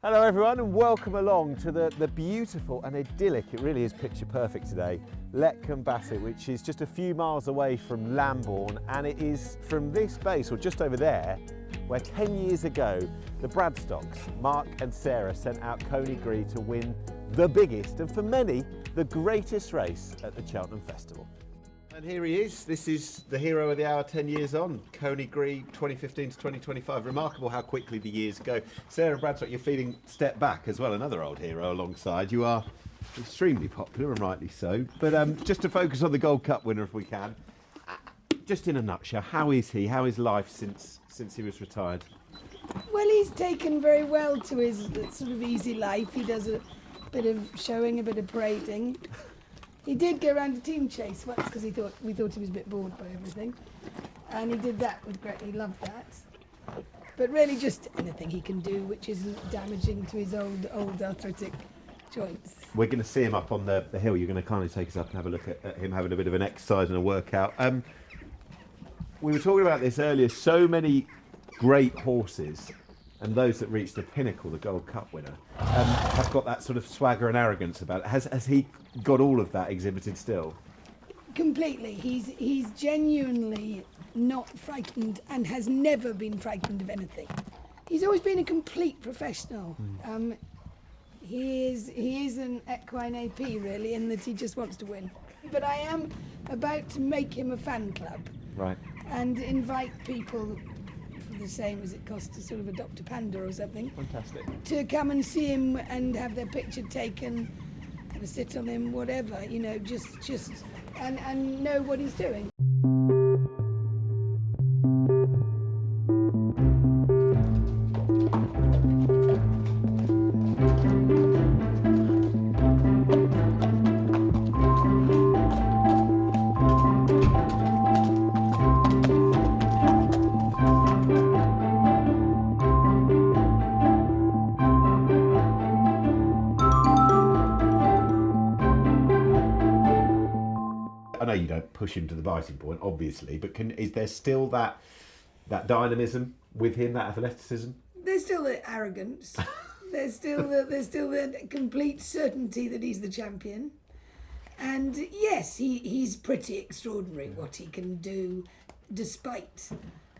Hello everyone and welcome along to the beautiful and idyllic, it really is picture perfect today, Letcombe Bassett, which is just a few miles away from Lambourne, and it is from this base, or just over there, where 10 years ago the Bradstocks, Mark and Sarah, sent out Coneygree to win the biggest and for many the greatest race at the Cheltenham Festival. And here he is. This is the hero of the hour 10 years on, Coneygree 2015 to 2025. Remarkable how quickly the years go. Sara Bradstock, you're feeling step back as well, another old hero alongside. You are extremely popular and rightly so. But just to focus on the Gold Cup winner if we can, just in a nutshell, how is he? How is life since he was retired? Well, he's taken very well to his sort of easy life. He does a bit of showing, a bit of parading. He did go around a team chase once because we thought he was a bit bored by everything, and he did that with great. He loved that, but really just anything he can do which isn't damaging to his old arthritic joints. We're going to see him up on the hill. You're going to kindly take us up and have a look at him having a bit of an exercise and a workout. We were talking about this earlier. So many great horses, and those that reach the pinnacle, the Gold Cup winner, have got that sort of swagger and arrogance about it. Has he got all of that exhibited still? Completely. He's genuinely not frightened and has never been frightened of anything. He's always been a complete professional. He is an equine AP really, in that he just wants to win. But I am about to make him a fan club. Right. And invite people, the same as it costs to sort of adopt a panda or something. Fantastic. To come and see him and have their picture taken, have a sit on him, whatever, you know, just and know what he's doing. I know you don't push him to the biting point, obviously, but is there still that dynamism with him, that athleticism? There's still the arrogance. there's still the complete certainty that he's the champion. And yes, he's pretty extraordinary what he can do, despite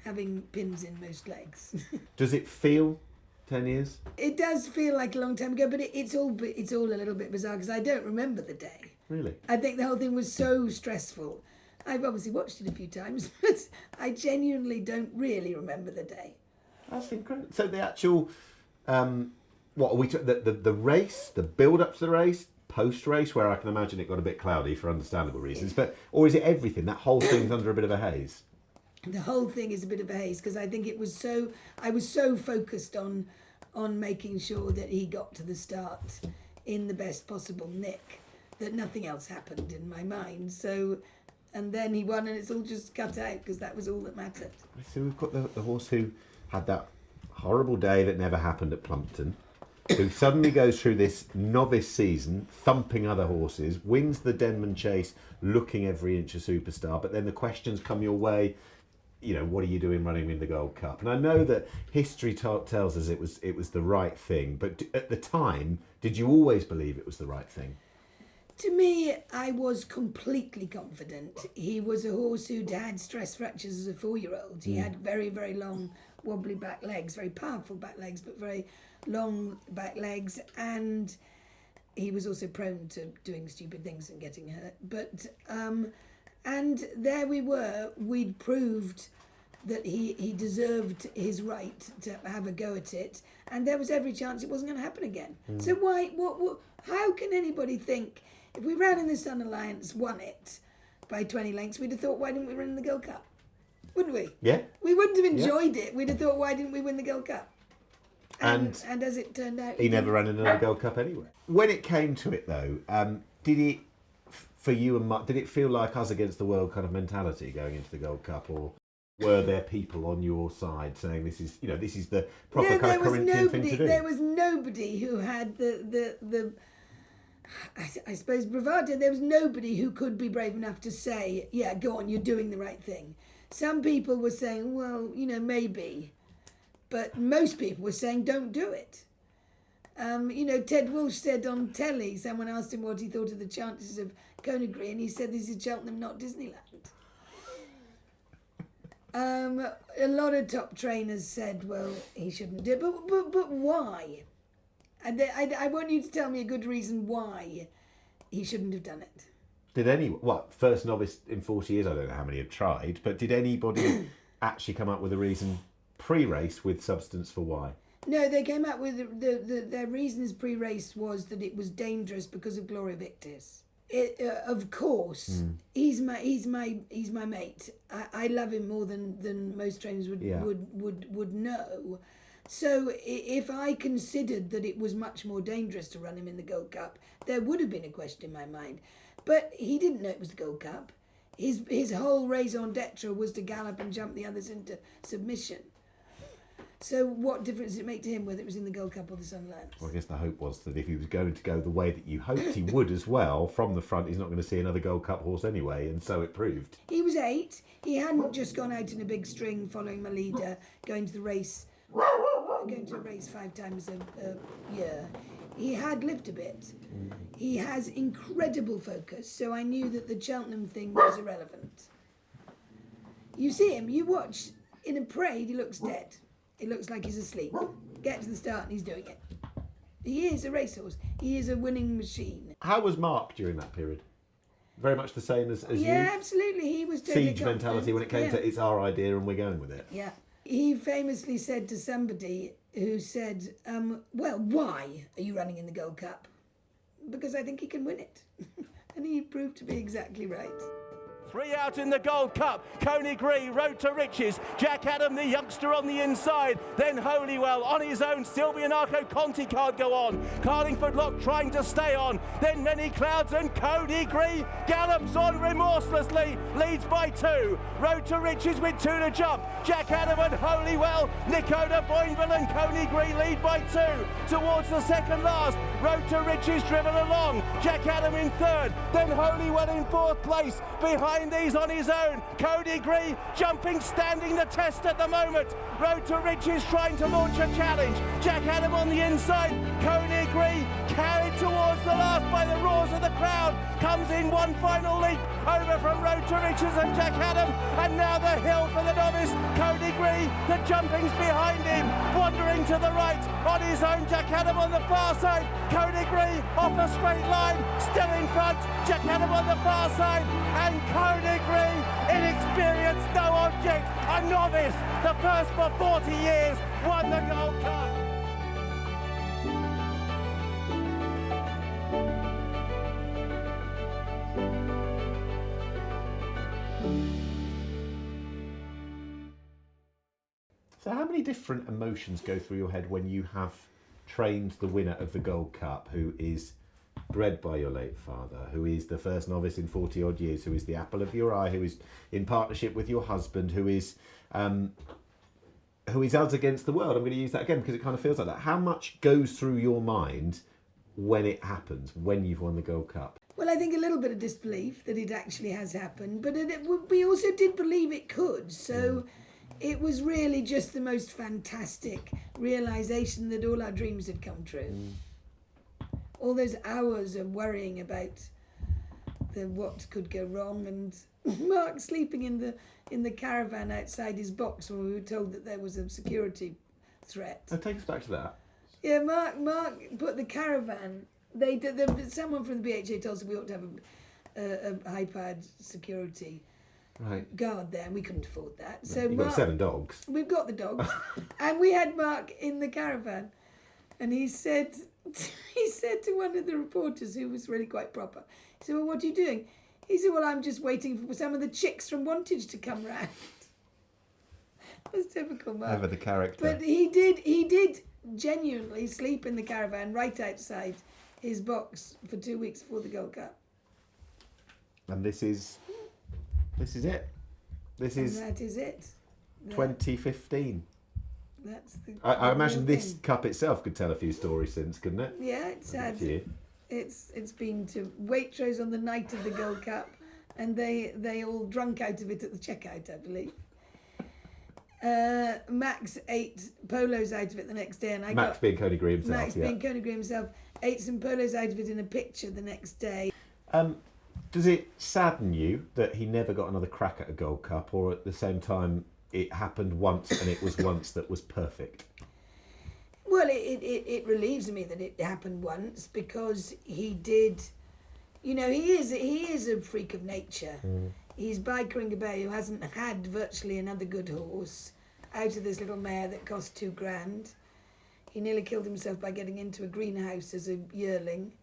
having pins in most legs. Does it feel 10 years? It does feel like a long time ago, but it's all a little bit bizarre because I don't remember the day. Really? I think the whole thing was so stressful. I've obviously watched it a few times, but I genuinely don't really remember the day. That's incredible. So the actual, what are we? The race, the build-up to the race, post-race, where I can imagine it got a bit cloudy for understandable reasons, or is it everything? That whole thing's under a bit of a haze. The whole thing is a bit of a haze because I think I was so focused on making sure that he got to the start in the best possible nick that nothing else happened in my mind. So, and then he won and it's all just cut out because that was all that mattered. So we've got the horse who had that horrible day that never happened at Plumpton, who suddenly goes through this novice season, thumping other horses, wins the Denman Chase, looking every inch a superstar, but then the questions come your way, you know, what are you doing running in the Gold Cup? And I know that history tells us it was the right thing, but at the time, did you always believe it was the right thing? To me, I was completely confident. He was a horse who'd had stress fractures as a 4-year-old. He had very, very long, wobbly back legs, very powerful back legs, but very long back legs. And he was also prone to doing stupid things and getting hurt. But, and there we were, we'd proved that he deserved his right to have a go at it. And there was every chance it wasn't going to happen again. So how can anybody think, if we ran in the Sun Alliance, won it by 20 lengths, we'd have thought, why didn't we win the Gold Cup? Wouldn't we? Yeah. We wouldn't have enjoyed it. We'd have thought, why didn't we win the Gold Cup? And as it turned out, he never ran another Gold Cup anyway. When it came to it, though, did it, for you and Mark, did it feel like us against the world kind of mentality going into the Gold Cup, or were there people on your side saying this is the proper kind of Corinthian thing to do? There was nobody who had I suppose bravado. There was nobody who could be brave enough to say, yeah, go on, you're doing the right thing. Some people were saying, well, you know, maybe. But most people were saying, don't do it. Ted Walsh said on telly, someone asked him what he thought of the chances of Coneygree, and he said this is Cheltenham, not Disneyland. A lot of top trainers said, well, he shouldn't do it, but why? And I want you to tell me a good reason why he shouldn't have done it. Did first novice in 40 years, I don't know how many have tried, but did anybody actually come up with a reason pre-race with substance for why? No, they came up with their reasons pre-race was that it was dangerous because of Gloria Victis. Of course, he's my mate. I love him more than most trainers would know. So if I considered that it was much more dangerous to run him in the Gold Cup, there would have been a question in my mind. But he didn't know it was the Gold Cup. His whole raison d'etre was to gallop and jump the others into submission. So what difference did it make to him whether it was in the Gold Cup or the Sunlands? Well, I guess the hope was that if he was going to go the way that you hoped he would as well, from the front, he's not going to see another Gold Cup horse anyway, and so it proved. He was 8. He hadn't just gone out in a big string following my leader, going to a race 5 times a year. He had lived a bit. He has incredible focus, so I knew that the Cheltenham thing was irrelevant. You see him, you watch, in a parade, he looks dead. He looks like he's asleep. Get to the start and he's doing it. He is a racehorse. He is a winning machine. How was Mark during that period? Very much the same as you? Yeah, absolutely. He was totally Siege mentality when it came to it's our idea and we're going with it. Yeah. He famously said to somebody who said, well, why are you running in the Gold Cup? Because I think he can win it. And he proved to be exactly right. 3 out in the Gold Cup. Coneygree, Road to Riches. Jack Adam, the youngster on the inside. Then Holywell on his own. Silvianaco Conti can't go on. Carlingford Lock trying to stay on. Then Many Clouds and Coneygree gallops on remorselessly. Leads by 2. Road to Riches with 2 to jump. Jack Adam and Holywell. Nico de Boinville and Coneygree lead by 2. Towards the second last. Road to Riches driven along. Jack Adam in 3rd. Then Holywell in 4th place. Behind these on his own, Coneygree jumping, standing the test at the moment. Road to Riches trying to launch a challenge. Jack Adam on the inside. Coneygree carried towards the last by the roars of the crowd. Comes in one final leap over from Road to Riches and Jack Adam. And now the hill for the novice. Coneygree, the jumping's behind him. Wandering to the right on his own. Jack Adam on the far side. Coneygree off a straight line. Still in front. Jack Adam on the far side. And Coneygree, inexperienced, no object, a novice, the first for 40 years, won the Gold Cup. So how many different emotions go through your head when you have trained the winner of the Gold Cup, who is bred by your late father, who is the first novice in 40 odd years, who is the apple of your eye, who is in partnership with your husband, who is odds against the world? I'm going to use that again because it kind of feels like that. How much goes through your mind when it happens, when you've won the Gold Cup? Well, I think a little bit of disbelief that it actually has happened, but we also did believe it could. So it was really just the most fantastic realisation that all our dreams had come true. All those hours of worrying about what could go wrong, and Mark sleeping in the caravan outside his box when we were told that there was a security threat. Oh, take us back to that. Yeah, Mark put the caravan. Someone from the BHA told us we ought to have a high-powered security guard there, and we couldn't afford that. So You've got 7 dogs. We've got the dogs, and we had Mark in the caravan, and he said to one of the reporters, who was really quite proper, he said, well, what are you doing? He said, well, I'm just waiting for some of the chicks from Wantage to come round. It was typical Mark. Ever the character. But he did genuinely sleep in the caravan right outside his box for 2 weeks before the Gold Cup. And this is it. That is it. 2015. That's the. I imagine real this thing. cup itself could tell a few stories since, couldn't it? Yeah, it's had. Yeah. It's been to Waitrose on the night of the Gold Cup, and they all drunk out of it at the checkout, I believe. Max ate polos out of it the next day, and Max being Coneygree himself. Max being Coneygree himself ate some polos out of it in a picture the next day. Does it sadden you that he never got another crack at a Gold Cup, or at the same time it happened once and it was once that was perfect? Well, it relieves me that it happened once, because he did, he is a freak of nature. He's by Coringa who hasn't had virtually another good horse out of this little mare that cost $2,000. He nearly killed himself by getting into a greenhouse as a yearling.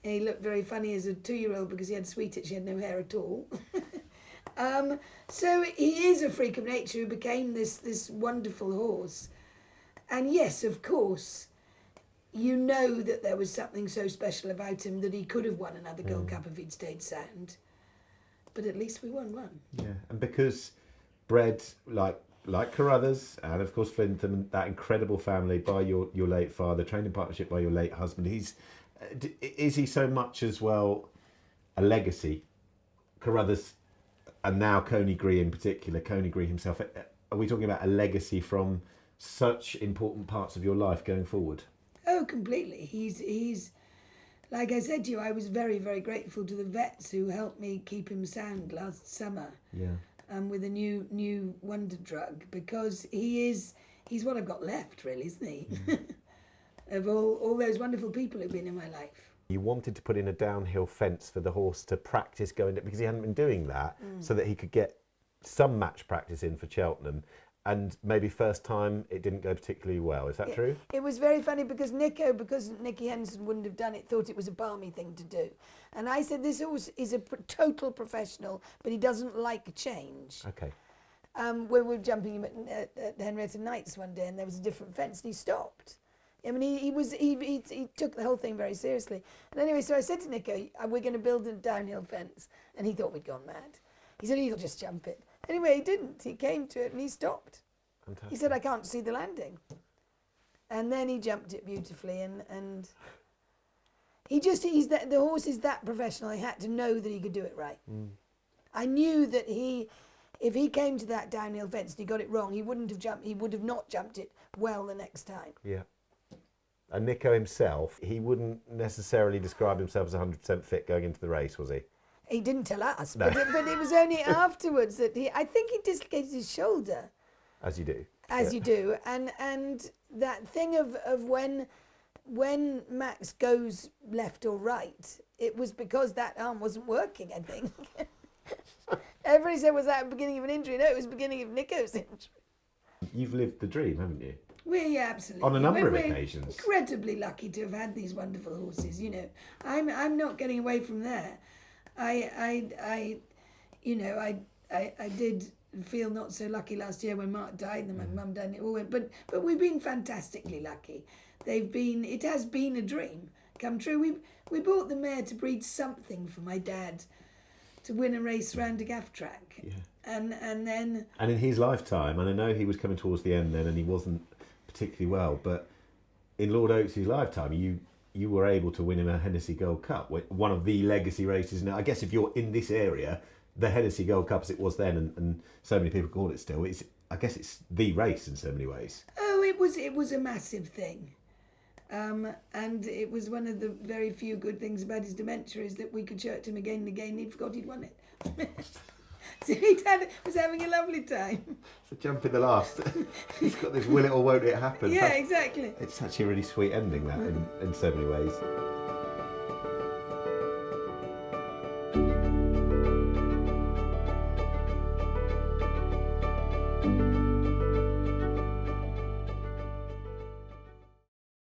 And he looked very funny as a 2-year-old because he had sweet, she had no hair at all. So he is a freak of nature who became this wonderful horse. And yes, of course, you know that there was something so special about him that he could have won another Gold Cup if he'd stayed sound. But at least we won one. Yeah, and because bred like Carruthers and of course Flintham, that incredible family by your late father, trained in partnership by your late husband, is he so much as well a legacy? Carruthers and now Coneygree in particular, Coneygree himself, are we talking about a legacy from such important parts of your life going forward? Oh, completely. He's like I said to you, I was very, very grateful to the vets who helped me keep him sound last summer. Yeah. With a new wonder drug, because he's what I've got left, really, isn't he? Of all those wonderful people who've been in my life. You wanted to put in a downhill fence for the horse to practice going, because he hadn't been doing that, so that he could get some match practice in for Cheltenham. And maybe first time it didn't go particularly well. Is that true? It was very funny because Nicky Henderson wouldn't have done it, thought it was a balmy thing to do. And I said, this horse is a total professional, but he doesn't like change. Okay. We were jumping him at Henrietta Knight's one day, and there was a different fence, and he stopped. I mean, he took the whole thing very seriously. And anyway, so I said to Nico, we're going to build a downhill fence. And he thought we'd gone mad. He said, he'll just jump it. Anyway, he didn't. He came to it and he stopped. Fantastic. He said, I can't see the landing. And then he jumped it beautifully, and the horse is that professional. He had to know that he could do it right. I knew that if he came to that downhill fence and he got it wrong, he would have not jumped it well the next time. Yeah. And Nico himself, he wouldn't necessarily describe himself as 100% fit going into the race, was he? He didn't tell us, no. but it was only afterwards that I think he dislocated his shoulder. As you do. As you do. And that thing of when Max goes left or right, it was because that arm wasn't working, I think. Everybody said, was that the beginning of an injury? No, it was the beginning of Nico's injury. You've lived the dream, haven't you? Yeah, absolutely. On a number of occasions. Incredibly lucky to have had these wonderful horses. I'm not getting away from there. I did feel not so lucky last year when Mark died and my mum died and it all went. But we've been fantastically lucky. It has been a dream come true. We bought the mare to breed something for my dad to win a race round a gaff track. Yeah. And then... And in his lifetime, and I know he was coming towards the end then and he wasn't particularly well, but in Lord Oakes's lifetime, you were able to win him a Hennessy Gold Cup, one of the legacy races. Now, I guess if you're in this area, the Hennessy Gold Cup as it was then, and so many people call it still, I guess it's the race in so many ways. Oh, it was a massive thing. And it was one of the very few good things about his dementia is that we could show it to him again and again and he'd forgot he'd won it. So he was having a lovely time. It's a jump in the last. He's got this will it or won't it happen. Yeah, exactly. It's actually a really sweet ending, that, in so many ways.